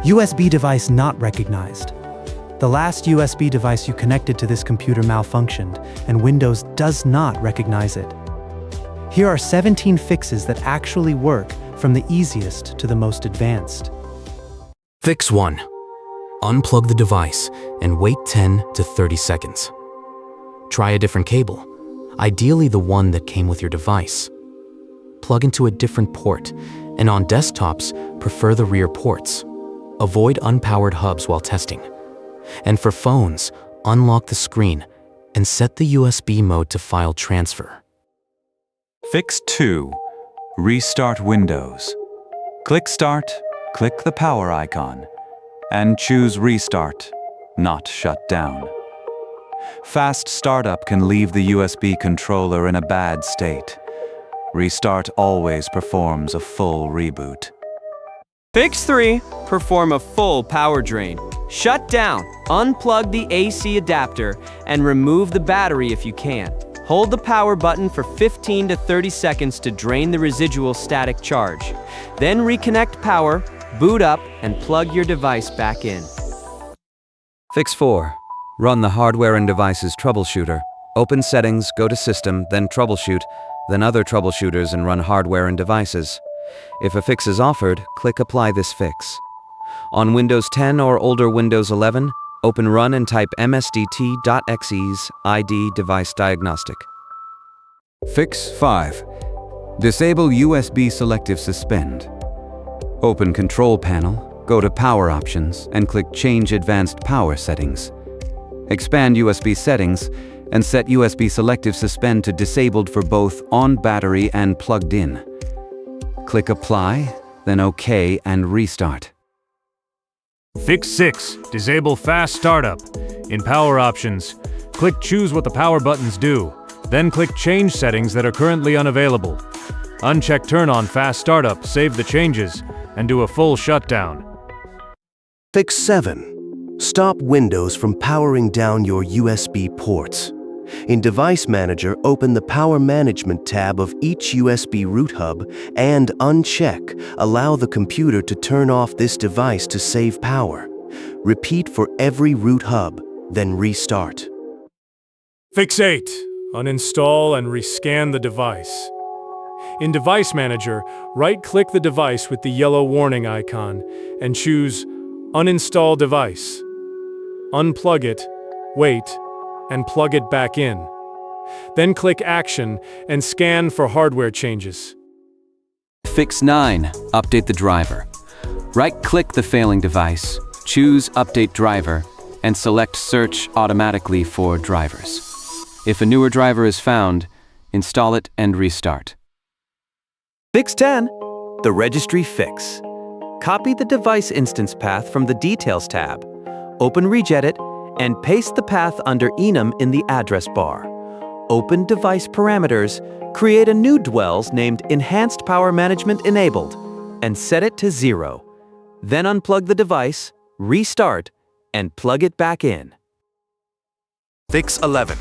USB device not recognized. The last USB device you connected to this computer malfunctioned, and Windows does not recognize it. Here are 17 fixes that actually work, from the easiest to the most advanced. Fix 1. Unplug the device and wait 10 to 30 seconds. Try a different cable, ideally the one that came with your device. Plug into a different port, and on desktops, prefer the rear ports. Avoid unpowered hubs while testing. And for phones, unlock the screen and set the USB mode to file transfer. Fix 2. Restart Windows. Click Start, click the power icon, and choose Restart, not Shut Down. Fast startup can leave the USB controller in a bad state. Restart always performs a full reboot. Fix 3. Perform a full power drain. Shut down, unplug the AC adapter, and remove the battery if you can. Hold the power button for 15 to 30 seconds to drain the residual static charge. Then reconnect power, boot up, and plug your device back in. Fix 4. Run the Hardware and Devices Troubleshooter. Open Settings, go to System, then Troubleshoot, then Other Troubleshooters and run Hardware and Devices. If a fix is offered, click Apply this fix. On Windows 10 or older Windows 11, open Run and type msdt.exe's ID Device Diagnostic. Fix 5. Disable USB Selective Suspend. Open Control Panel, go to Power Options, and click Change Advanced Power Settings. Expand USB Settings and set USB Selective Suspend to Disabled for both on battery and plugged in. Click Apply, then OK and restart. Fix 6. Disable Fast Startup. In Power Options, click Choose what the power buttons do, then click Change Settings that are currently unavailable. Uncheck Turn on Fast Startup, save the changes, and do a full shutdown. Fix 7. Stop Windows from powering down your USB ports. In Device Manager, open the Power Management tab of each USB root hub and uncheck Allow the computer to turn off this device to save power. Repeat for every root hub, then restart. Fix 8. Uninstall and rescan the device. In Device Manager, right-click the device with the yellow warning icon and choose Uninstall Device. Unplug it, wait, and plug it back in. Then click Action and scan for hardware changes. Fix 9. Update the driver. Right-click the failing device, choose Update Driver, and select Search automatically for drivers. If a newer driver is found, install it and restart. Fix 10. The Registry Fix. Copy the device instance path from the Details tab. Open Regedit and paste the path under enum in the address bar. Open Device Parameters, create a new dwells named Enhanced Power Management Enabled, and set it to 0. Then unplug the device, restart, and plug it back in. Fix 11.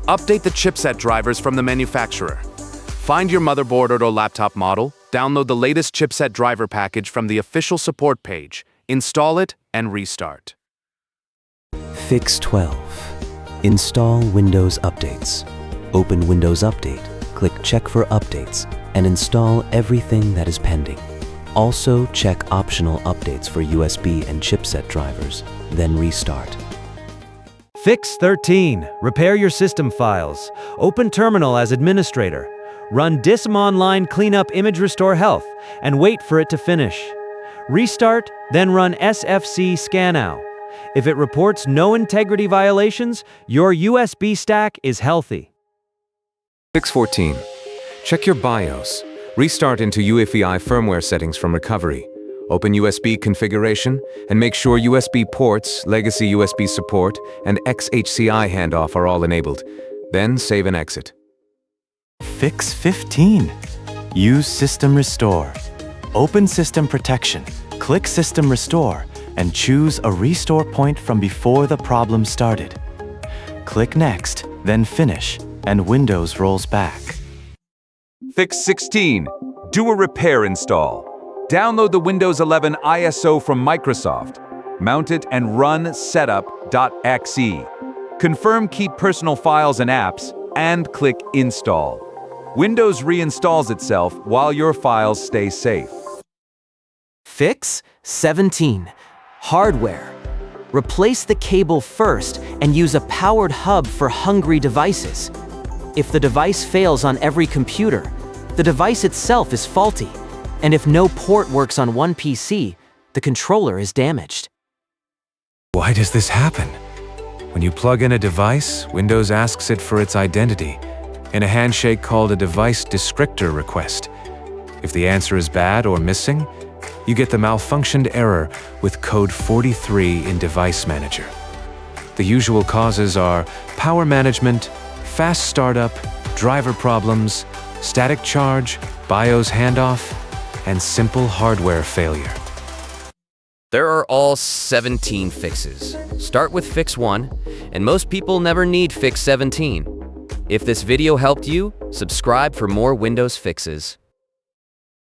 Update the chipset drivers from the manufacturer. Find your motherboard or laptop model, download the latest chipset driver package from the official support page, install it, and restart. Fix 12. Install Windows Updates. Open Windows Update, click Check for Updates, and install everything that is pending. Also, check optional updates for USB and chipset drivers, then restart. Fix 13. Repair your system files. Open Terminal as administrator. Run DISM Online Cleanup Image Restore Health and wait for it to finish. Restart, then run SFC Scanow. If it reports no integrity violations, your USB stack is healthy. Fix 14. Check your BIOS. Restart into UEFI firmware settings from recovery. Open USB configuration and make sure USB ports, legacy USB support, and XHCI handoff are all enabled. Then save and exit. Fix 15. Use System Restore. Open System Protection, click System Restore, and choose a restore point from before the problem started. Click Next, then Finish, and Windows rolls back. Fix 16. Do a repair install. Download the Windows 11 ISO from Microsoft. Mount it and run setup.exe. Confirm keep personal files and apps, and click Install. Windows reinstalls itself while your files stay safe. Fix 17. Hardware. Replace the cable first and use a powered hub for hungry devices. If the device fails on every computer, the device itself is faulty. And if no port works on one PC, the controller is damaged. Why does this happen? When you plug in a device, Windows asks it for its identity in a handshake called a device descriptor request. If the answer is bad or missing, you get the malfunctioned error with code 43 in Device Manager. The usual causes are power management, fast startup, driver problems, static charge, BIOS handoff, and simple hardware failure. There are all 17 fixes. Start with Fix 1, and most people never need Fix 17. If this video helped you, subscribe for more Windows fixes.